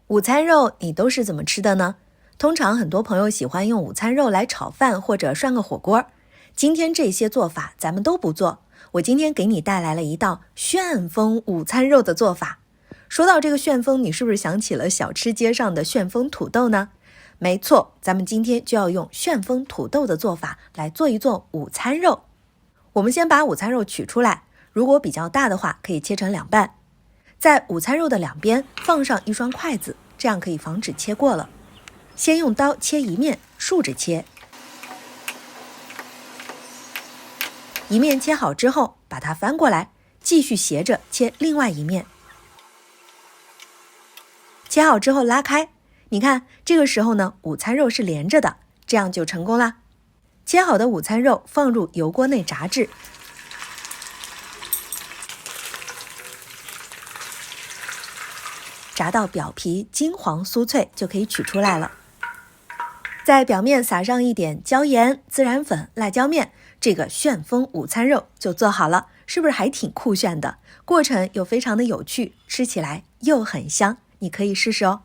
午餐肉你都是怎么吃的呢？通常很多朋友喜欢用午餐肉来炒饭或者涮个火锅。今天这些做法咱们都不做，我今天给你带来了一道旋风午餐肉的做法。说到这个旋风，你是不是想起了小吃街上的旋风土豆呢？没错，咱们今天就要用旋风土豆的做法来做一做午餐肉。我们先把午餐肉取出来，如果比较大的话可以切成2半。在午餐肉的两边放上一双筷子，这样可以防止切过了。先用刀切一面，竖着切。一面切好之后，把它翻过来，继续斜着切另外一面。切好之后拉开，你看这个时候呢，午餐肉是连着的，这样就成功啦。切好的午餐肉放入油锅内炸制。炸到表皮金黄酥脆就可以取出来了。在表面撒上一点椒盐、孜然粉、辣椒面，这个旋风午餐肉就做好了，是不是还挺酷炫的？过程又非常的有趣，吃起来又很香，你可以试试哦。